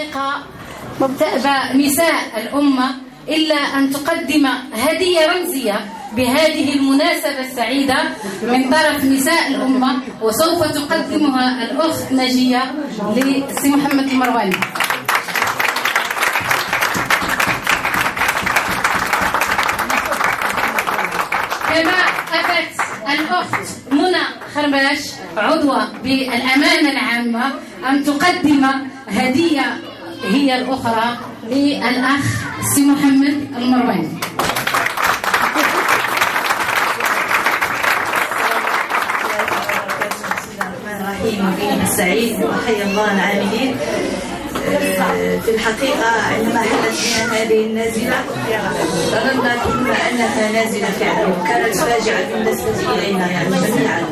الحقيقة نساء الأمة إلا أن تقدم هدية رمزية بهذه المناسبة السعيدة من طرف نساء الأمة، وسوف تقدمها الأخت ناجية لسي محمد المرواني. كما أتت الأخت منى خرباش عضوة بالأمانة العامة أن تقدم هدية هي الأخرى للأخ سي محمد المرواني. الرحيم السعيد وحيا الله العاملين. في الحقيقة عندما حدث بنا هذه النازلة ظننا كلنا أنها نازلة فعلا، وكانت فاجعة بالنسبة إلينا يعني جميعا،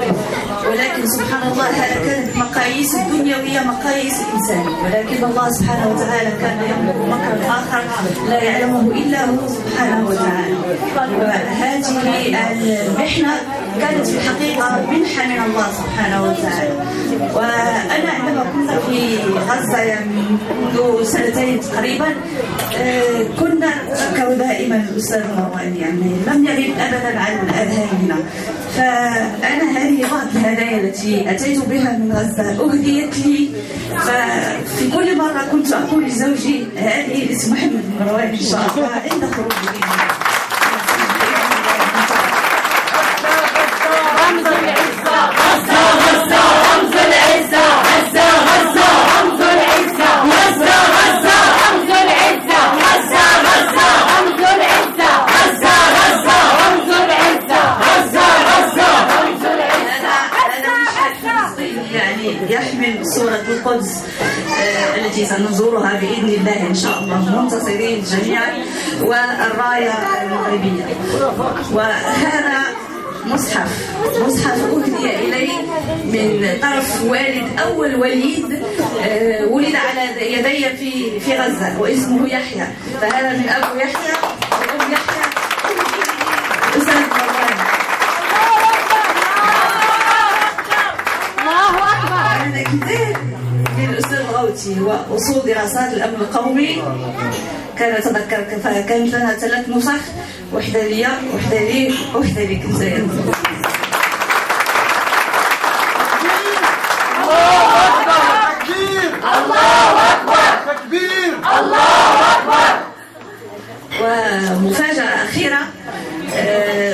ولكن سبحان الله هذا كانت مقاييس الدنيوية مقاييس الإنسانية، ولكن الله سبحانه وتعالى كان يملك مكرا آخر لا يعلمه إلا هو سبحانه وتعالى. وهذه المحنة كانت في الحقيقة منحة من الله سبحانه وتعالى. وأنا عندما كنا في غزة منذ سنتين تقريبا كنا نذكر دائما الأستاذ المرواني، يعني لم يغيب أبدا عن أذهاننا. فأنا هذه بعض الهدايا التي أتيت بها من غزة أهديت لي، ففي كل مرة كنت أقول لزوجي هذه لاسم محمد المرواني إن شاء الله عند خروجي منها. رمز العزة غزة غزة، رمز العزة غزة غزة، رمز العزة غزة غزة، رمز العزة غزة غزة، رمز العزة غزة غزة، رمز العزة غزة غزة، رمز العزة. هذا مشهد يعني يحمل صورة القدس التي سنزورها بإذن الله إن شاء الله منتصرين جميعا، والراية المغربية. وهذا مصحف أهدي إلي من طرف والد أول وليد ولد على يدي في غزة واسمه يحيى، فهذا من أبو يحيى وأم يحيى أستاذ المرواني. الله أكبر. هذا كتاب للأستاذ غوتي هو أصول دراسات الأمن القومي، كان أتذكر كانت لنا 3 نسخ، واحدة لي واحدة لي واحدة لك زين. الله أكبر تكبير، الله أكبر تكبير، الله أكبر. ومفاجأة أخيرة،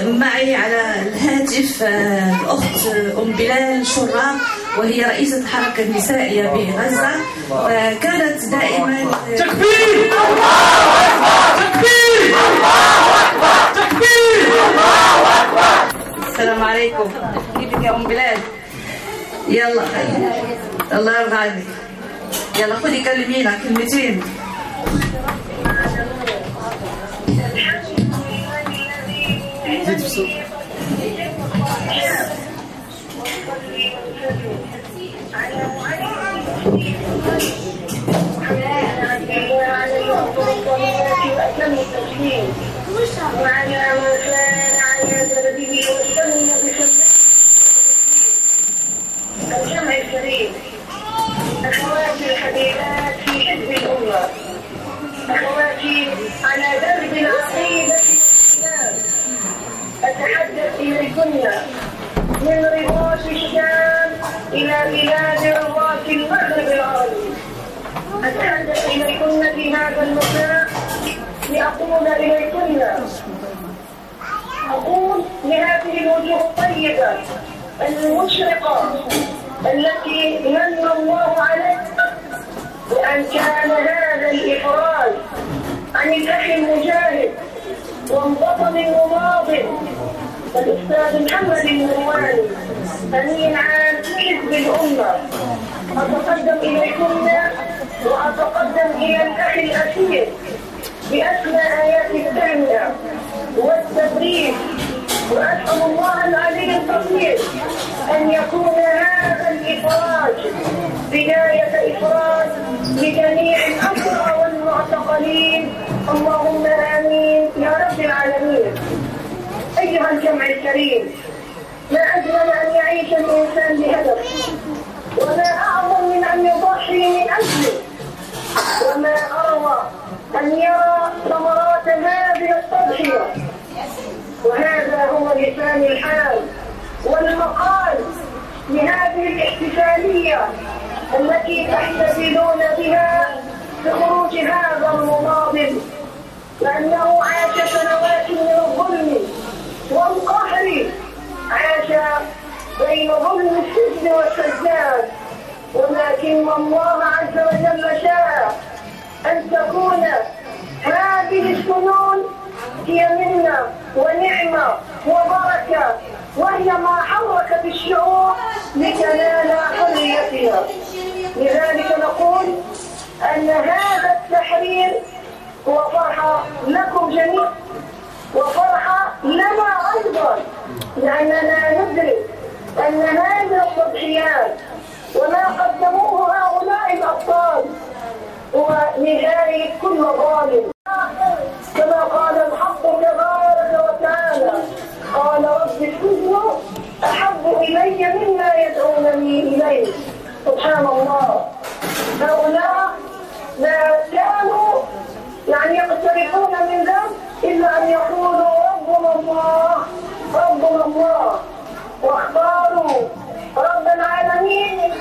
معي على الهاتف الأخت أم بلال شراق، وهي رئيسة الحركة النسائية بغزة، وكانت دائما تكبير الله أكبر تكبير الله أكبر تكبير الله أكبر. السلام عليكم، كيفك يا أم بلال؟ يلا الله يرضى عنك، يلا خذي كلمينا كلمتين. زيد في الصوت. وعلى من كان على دربه واستنى بسنته الجمع الكريم. أخواتي الحبيبات في حزب الأمة، أخواتي على درب العقيدة الإسلام، أتحدث إليكن من رباط الشام إلى بلاد رباط المغرب العربي. أتحدث إليكن في هذا المساء لأقول إليكن، أقول لهذه الوجوه الطيبة المشرقة التي من الله عليها وأن كان هذا الإفراج عن الأخ المجاهد وانبطن المناضل الأستاذ محمد المرواني أمين عام حزب الأمة. أتقدم إليكم وأتقدم إلى الأخ الأخير بأسمى آيات التهنئة والتبريك، وأسأل الله العلي القدير أن يكون هذا الإفراج بداية إفراج لجميع الأسرى والمعتقلين، اللهم آمين يا رب العالمين. أيها الجمع الكريم، ما أجمل أن يعيش الإنسان بهدف، وما أعظم من أن يضحي من أجله وما أروى أن يرى ثمرات هذه التضحية. وهذا هو لسان الحال والمقال لهذه الاحتفالية التي تحتفلون بها بخروج هذا المناضل، لأنه عاش سنوات من الظلم والقهر، عاش بين ظلم السجن والسجان، ولكن الله عز وجل شاء أن تكون هذه السنون هي منة ونعمة وبركة، وهي ما حركت الشعوب لتنال حريتها. لذلك نقول أن هذا التحرير هو فرحة لكم جميعا وفرحة لنا أيضا، لأننا ندرك أن هذه التضحيات وما قدموه هؤلاء الأبطال هو نهاية كل ظالم، كما قال الحق تبارك وتعالى: قال رب السجن أحب إلي مما يدعونني إليه. سبحان الله، هؤلاء ما كانوا يقترفون من ذنب إلا أن يقولوا ربنا الله ربنا الله، واختاروا رب العالمين.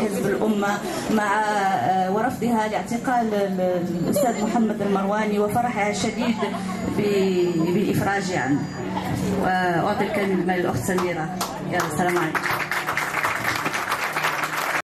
حزب الأمة مع ورفضها لاعتقال الأستاذ محمد المرواني وفرحها الشديد بالإفراج عنه. وأعطي الكلمة للأخت سميرة. يلا، السلام عليكم.